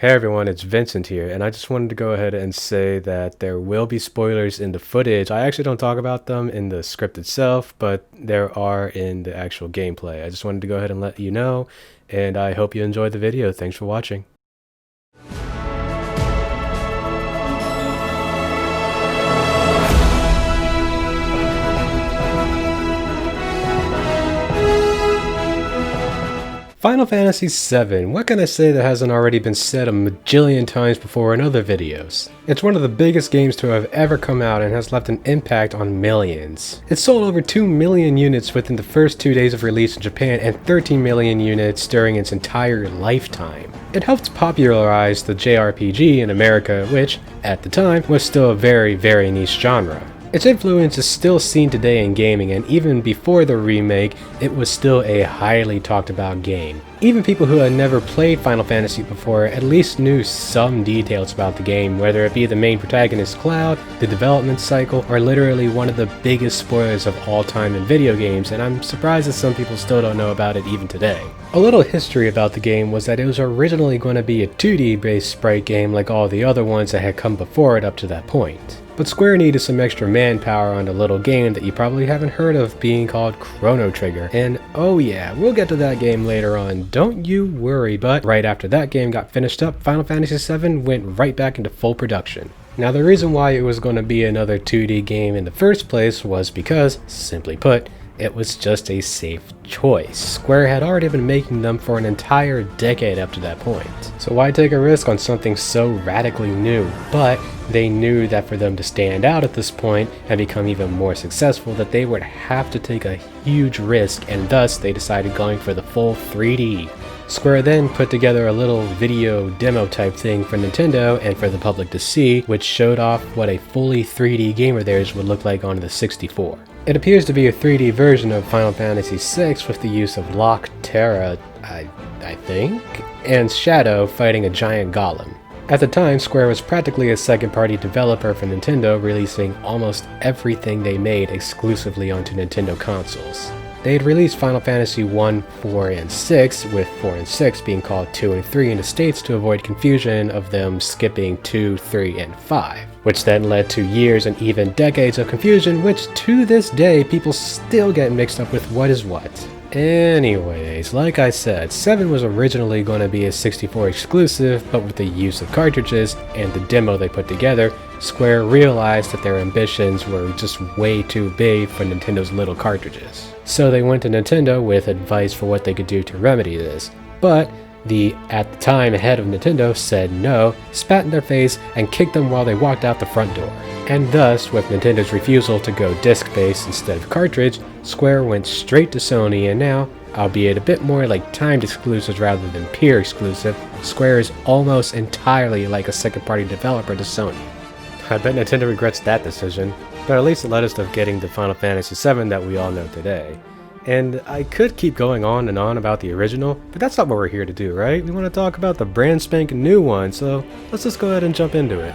Hey everyone, it's Vincent here, and I just wanted to go ahead and say that there will be spoilers in the footage. I actually don't talk about them in the script itself, but there are in the actual gameplay. I just wanted to go ahead and let you know, and I hope you enjoyed the video. Thanks for watching. Final Fantasy VII, what can I say that hasn't already been said a majillion times before in other videos? It's one of the biggest games to have ever come out and has left an impact on millions. It sold over 2 million units within the first 2 days of release in Japan and 13 million units during its entire lifetime. It helped popularize the JRPG in America, which, at the time, was still a very, very niche genre. Its influence is still seen today in gaming, and even before the remake, it was still a highly talked about game. Even people who had never played Final Fantasy before at least knew some details about the game, whether it be the main protagonist Cloud, the development cycle, or literally one of the biggest spoilers of all time in video games, and I'm surprised that some people still don't know about it even today. A little history about the game was that it was originally going to be a 2D based sprite game like all the other ones that had come before it up to that point. But Square needed some extra manpower on a little game that you probably haven't heard of being called Chrono Trigger. And oh yeah, we'll get to that game later on, don't you worry, but right after that game got finished up, Final Fantasy VII went right back into full production. Now the reason why it was going to be another 2D game in the first place was because, simply put, it was just a safe choice. Square had already been making them for an entire decade up to that point. So why take a risk on something so radically new? But they knew that for them to stand out at this point and become even more successful, that they would have to take a huge risk, and thus they decided going for the full 3D. Square then put together a little video demo type thing for Nintendo and for the public to see, which showed off what a fully 3D game of theirs would look like on the 64. It appears to be a 3D version of Final Fantasy VI with the use of Locke, Terra, I think, and Shadow fighting a giant golem. At the time, Square was practically a second-party developer for Nintendo, releasing almost everything they made exclusively onto Nintendo consoles. They had released Final Fantasy I, 4, and 6, with 4 and 6 being called 2 and 3 in the States to avoid confusion of them skipping 2, 3, and 5, which then led to years and even decades of confusion, which to this day people still get mixed up with what is what. Anyways, like I said, 7 was originally going to be a 64 exclusive, but with the use of cartridges and the demo they put together, Square realized that their ambitions were just way too big for Nintendo's little cartridges. So they went to Nintendo with advice for what they could do to remedy this, but the, at the time, head of Nintendo said no, spat in their face, and kicked them while they walked out the front door. And thus, with Nintendo's refusal to go disc-based instead of cartridge, Square went straight to Sony, and now, albeit a bit more like timed exclusives rather than pure exclusive, Square is almost entirely like a second-party developer to Sony. I bet Nintendo regrets that decision, but at least it led us to getting the Final Fantasy VII that we all know today. And I could keep going on and on about the original, but that's not what we're here to do, right? We want to talk about the brand spanking new one, so let's just go ahead and jump into it.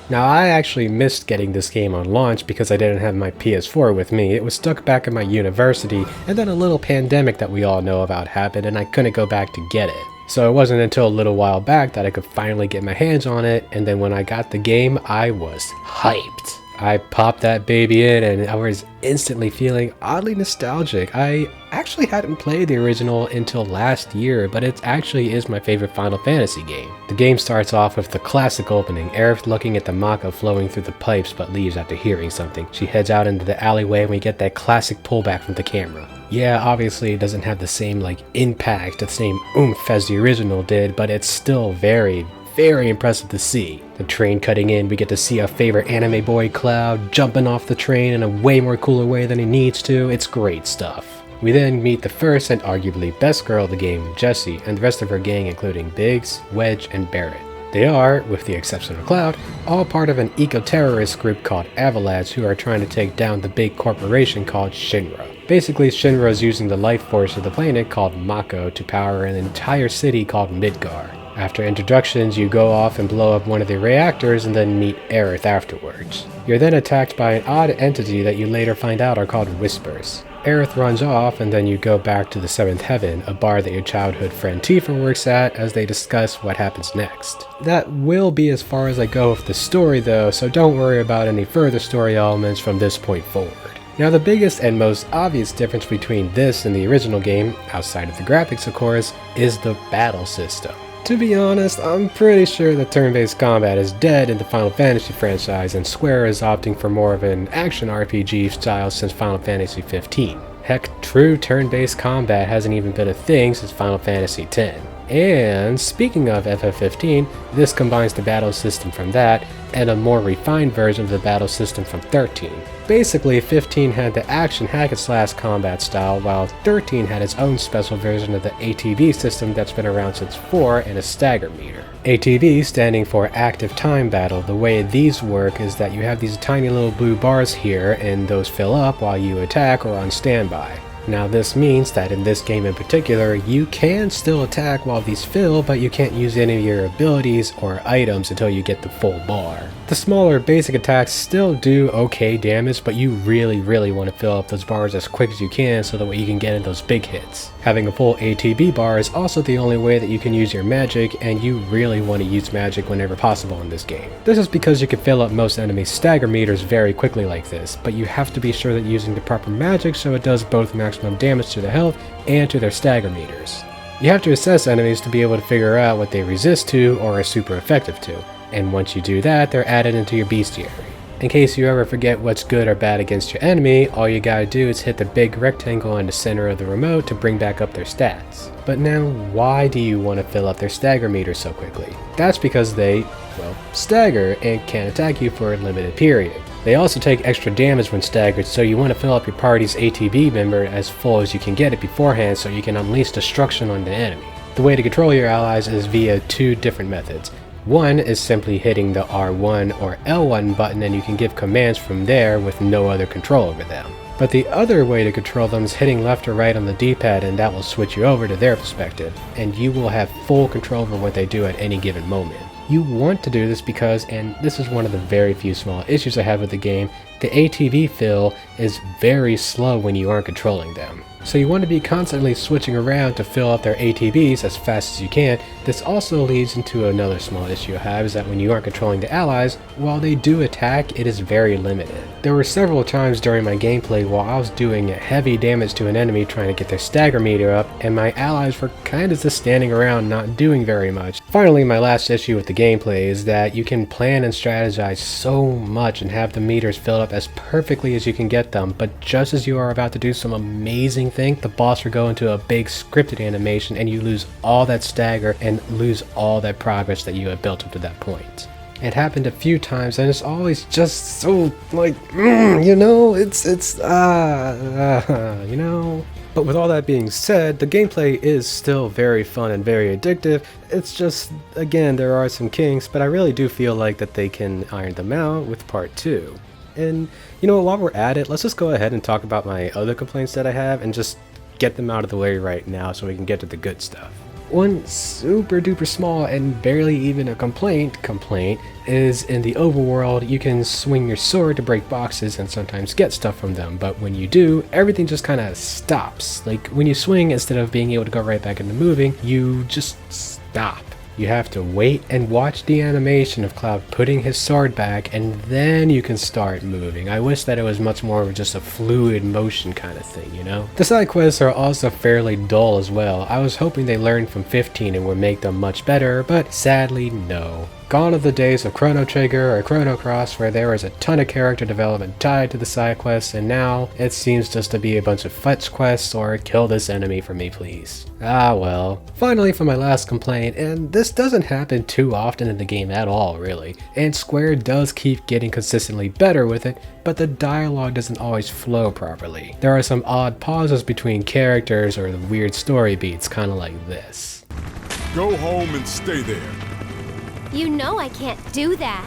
Now, I actually missed getting this game on launch because I didn't have my PS4 with me. It was stuck back in my university, and then a little pandemic that we all know about happened, and I couldn't go back to get it. So it wasn't until a little while back that I could finally get my hands on it, and then when I got the game, I was hyped. I popped that baby in and I was instantly feeling oddly nostalgic. I actually hadn't played the original until last year, but it actually is my favorite Final Fantasy game. The game starts off with the classic opening, Aerith looking at the Maka flowing through the pipes but leaves after hearing something. She heads out into the alleyway and we get that classic pullback from the camera. Yeah, obviously it doesn't have the same impact, the same oomph as the original did, but it's still very impressive to see. The train cutting in, we get to see our favorite anime boy Cloud jumping off the train in a way more cooler way than he needs to. It's great stuff. We then meet the first and arguably best girl of the game, Jessie, and the rest of her gang including Biggs, Wedge, and Barrett. They are, with the exception of Cloud, all part of an eco-terrorist group called Avalanche who are trying to take down the big corporation called Shinra. Basically, Shinra is using the life force of the planet called Mako to power an entire city called Midgar. After introductions, you go off and blow up one of the reactors and then meet Aerith afterwards. You're then attacked by an odd entity that you later find out are called Whispers. Aerith runs off, and then you go back to the 7th Heaven, a bar that your childhood friend Tifa works at, as they discuss what happens next. That will be as far as I go with the story though, so don't worry about any further story elements from this point forward. Now the biggest and most obvious difference between this and the original game, outside of the graphics of course, is the battle system. To be honest, I'm pretty sure that turn-based combat is dead in the Final Fantasy franchise, and Square is opting for more of an action RPG style since Final Fantasy XV. Heck, true turn-based combat hasn't even been a thing since Final Fantasy X. And speaking of FF15, this combines the battle system from that and a more refined version of the battle system from 13. Basically, 15 had the action hack-and-slash combat style, while 13 had its own special version of the ATB system that's been around since 4 and a stagger meter. ATB standing for Active Time Battle. The way these work is that you have these tiny little blue bars here, and those fill up while you attack or on standby. Now this means that in this game in particular, you can still attack while these fill, but you can't use any of your abilities or items until you get the full bar. The smaller basic attacks still do okay damage, but you really want to fill up those bars as quick as you can so that way you can get in those big hits. Having a full ATB bar is also the only way that you can use your magic, and you really want to use magic whenever possible in this game. This is because you can fill up most enemies' stagger meters very quickly like this, but you have to be sure that you're using the proper magic so it does both maximum damage to their health and to their stagger meters. You have to assess enemies to be able to figure out what they resist to or are super effective to, and once you do that, they're added into your bestiary. In case you ever forget what's good or bad against your enemy, all you gotta do is hit the big rectangle in the center of the remote to bring back up their stats. But now, why do you want to fill up their stagger meter so quickly? That's because they, well, stagger and can attack you for a limited period. They also take extra damage when staggered, so you want to fill up your party's ATB member as full as you can get it beforehand so you can unleash destruction on the enemy. The way to control your allies is via two different methods. One is simply hitting the R1 or L1 button, and you can give commands from there with no other control over them. But the other way to control them is hitting left or right on the D-pad, and that will switch you over to their perspective, and you will have full control over what they do at any given moment. You want to do this because, and this is one of the very few small issues I have with the game, the ATB fill is very slow when you aren't controlling them. So you want to be constantly switching around to fill up their ATBs as fast as you can. This also leads into another small issue I have, is that when you aren't controlling the allies, while they do attack, it is very limited. There were several times during my gameplay while I was doing heavy damage to an enemy trying to get their stagger meter up, and my allies were kind of just standing around not doing very much. Finally, my last issue with the gameplay is that you can plan and strategize so much and have the meters filled up as perfectly as you can get them, but just as you are about to do some amazing thing, the boss will go into a big scripted animation and you lose all that stagger and lose all that progress that you have built up to that point. It happened a few times and it's always just so like, you know, you know. But with all that being said, the gameplay is still very fun and very addictive. It's just, again, there are some kinks, but I really do feel like that they can iron them out with part 2. And you know, while we're at it, let's just go ahead and talk about my other complaints that I have and just get them out of the way right now so we can get to the good stuff. One super duper small and barely even a complaint is in the overworld. You can swing your sword to break boxes and sometimes get stuff from them, but when you do, everything just kind of stops. Like when you swing, instead of being able to go right back into moving, you just stop. You have to wait and watch the animation of Cloud putting his sword back, and then you can start moving. I wish that it was much more of just a fluid motion kind of thing, you know? The side quests are also fairly dull as well. I was hoping they learned from 15 and would make them much better, but sadly no. Gone are the days of Chrono Trigger or Chrono Cross where there was a ton of character development tied to the side quests, and now it seems just to be a bunch of fetch quests or kill this enemy for me please. Ah well. Finally, for my last complaint, and this doesn't happen too often in the game at all really, and Square does keep getting consistently better with it, but the dialogue doesn't always flow properly. There are some odd pauses between characters or the weird story beats, kinda like this. Go home and stay there. You know I can't do that.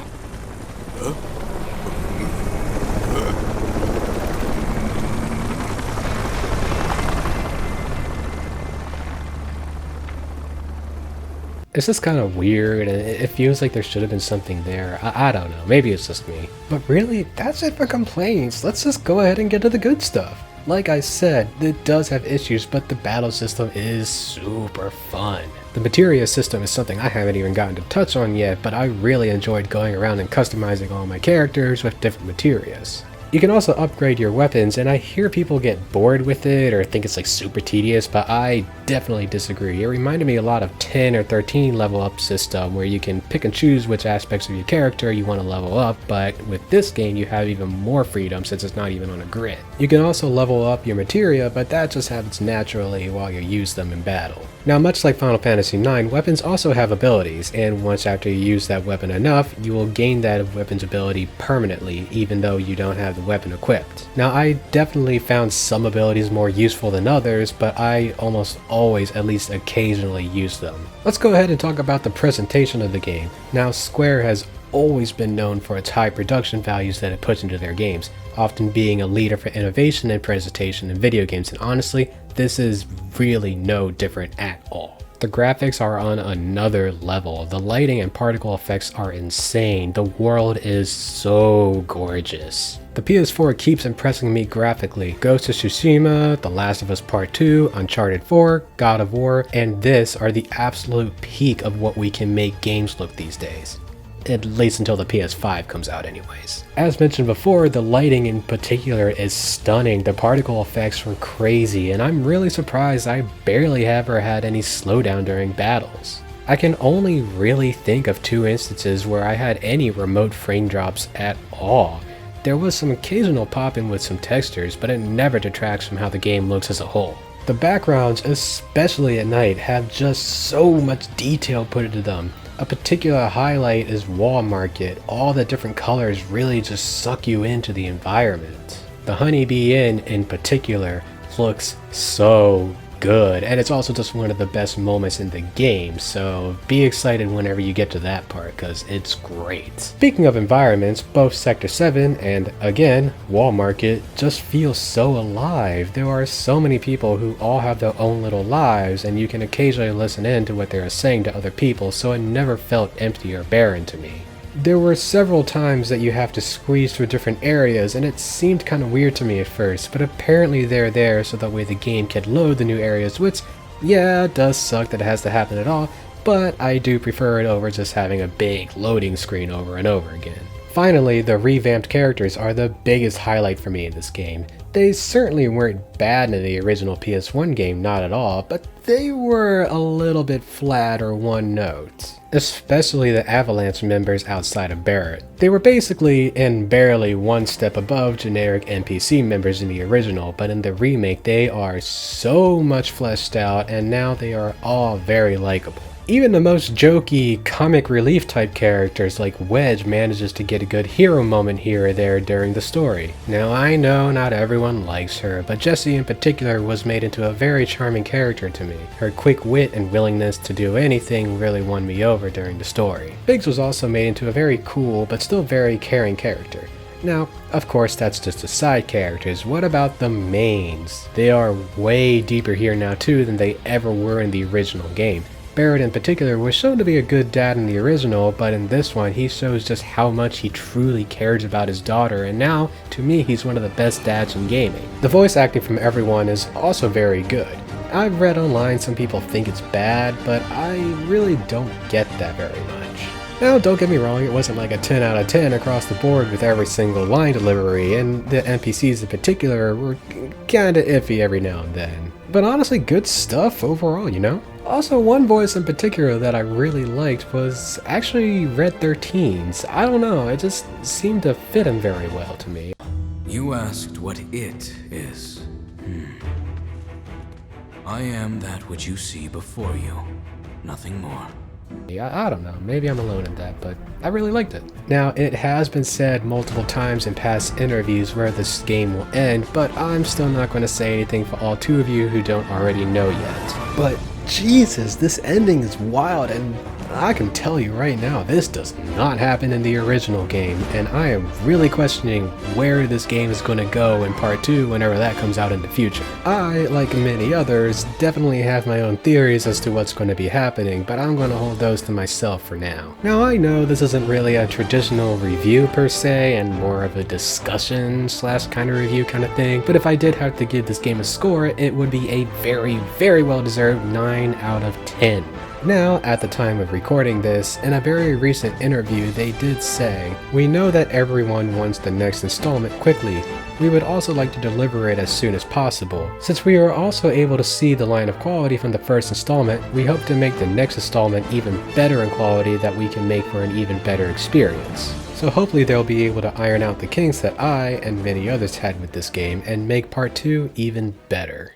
It's just kind of weird, and it feels like there should have been something there. I don't know, maybe it's just me. But really, that's it for complaints. Let's just go ahead and get to the good stuff. Like I said, it does have issues, but the battle system is super fun. The materia system is something I haven't even gotten to touch on yet, but I really enjoyed going around and customizing all my characters with different materias. You can also upgrade your weapons, and I hear people get bored with it or think it's like super tedious, but I definitely disagree. It reminded me a lot of 10 or 13 level up system where you can pick and choose which aspects of your character you want to level up, but with this game you have even more freedom since it's not even on a grid. You can also level up your materia, but that just happens naturally while you use them in battle. Now, much like Final Fantasy IX, weapons also have abilities, and once after you use that weapon enough, you will gain that weapon's ability permanently, even though you don't have the weapon equipped. Now, I definitely found some abilities more useful than others, but I almost always at least occasionally use them. Let's go ahead and talk about the presentation of the game. Now, Square has always been known for its high production values that it puts into their games, often being a leader for innovation and presentation in video games, and honestly, this is really no different at all. The graphics are on another level, the lighting and particle effects are insane, the world is so gorgeous. The PS4 keeps impressing me graphically. Ghost of Tsushima, The Last of Us Part 2, Uncharted 4, God of War, and this are the absolute peak of what we can make games look these days. At least until the PS5 comes out anyways. As mentioned before, the lighting in particular is stunning, the particle effects were crazy, and I'm really surprised I barely ever had any slowdown during battles. I can only really think of 2 instances where I had any remote frame drops at all. There was some occasional pop-in with some textures, but it never detracts from how the game looks as a whole. The backgrounds, especially at night, have just so much detail put into them. A particular highlight is Wall Market. All the different colors really just suck you into the environment. The Honeybee Inn in particular looks so good, and it's also just one of the best moments in the game, so be excited whenever you get to that part because it's great. Speaking of environments, both Sector 7 and, again, Wall Market just feel so alive. There are so many people who all have their own little lives, and you can occasionally listen in to what they are saying to other people, so it never felt empty or barren to me. There were several times that you have to squeeze through different areas, and it seemed kind of weird to me at first, but apparently they're there so that way the game can load the new areas, which, yeah, it does suck that it has to happen at all, but I do prefer it over just having a big loading screen over and over again. Finally, the revamped characters are the biggest highlight for me in this game. They certainly weren't bad in the original PS1 game, not at all, but they were a little bit flat or one note. Especially the Avalanche members outside of Barrett. They were basically and barely one step above generic NPC members in the original, but in the remake they are so much fleshed out and now they are all very likable. Even the most jokey, comic relief type characters like Wedge manages to get a good hero moment here or there during the story. Now I know not everyone likes her, but Jessie in particular was made into a very charming character to me. Her quick wit and willingness to do anything really won me over during the story. Biggs was also made into a very cool but still very caring character. Now, of course that's just the side characters, what about the mains? They are way deeper here now too than they ever were in the original game. Barrett in particular was shown to be a good dad in the original, but in this one he shows just how much he truly cares about his daughter, and now, to me, he's one of the best dads in gaming. The voice acting from everyone is also very good. I've read online some people think it's bad, but I really don't get that very much. Now, don't get me wrong, it wasn't like a 10 out of 10 across the board with every single line delivery, and the NPCs in particular were kinda iffy every now and then. But honestly, good stuff overall, you know? Also, one voice in particular that I really liked was actually Red 13's. I don't know, it just seemed to fit him very well to me. You asked what it is. I am that which you see before you, nothing more. I don't know, maybe I'm alone in that, but I really liked it. Now, it has been said multiple times in past interviews where this game will end, but I'm still not going to say anything for all 2 of you who don't already know yet. But Jesus, this ending is wild and I can tell you right now, this does not happen in the original game, and I am really questioning where this game is going to go in part 2 whenever that comes out in the future. I, like many others, definitely have my own theories as to what's going to be happening, but I'm going to hold those to myself for now. Now I know this isn't really a traditional review per se, and more of a discussion slash kind of review kind of thing, but if I did have to give this game a score, it would be a very, very well deserved 9 out of 10. Now, at the time of recording this, in a very recent interview they did say, "We know that everyone wants the next installment quickly. We would also like to deliver it as soon as possible. Since we are also able to see the line of quality from the first installment, we hope to make the next installment even better in quality that we can make for an even better experience. So hopefully they'll be able to iron out the kinks that I and many others had with this game and make part 2 even better."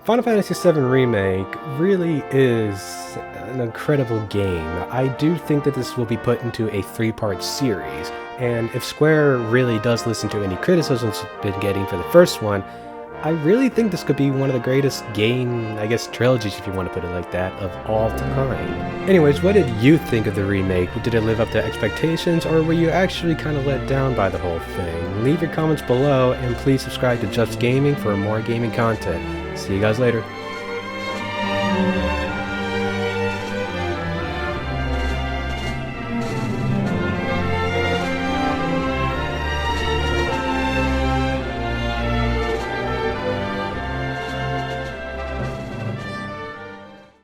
Final Fantasy VII Remake really is an incredible game. I do think that this will be put into a 3-part series, and if Square really does listen to any criticisms it's been getting for the first one, I really think this could be one of the greatest game, I guess trilogies if you want to put it like that, of all time. Anyways, what did you think of the remake? Did it live up to expectations, or were you actually kind of let down by the whole thing? Leave your comments below, and please subscribe to Just Gaming for more gaming content. See you guys later.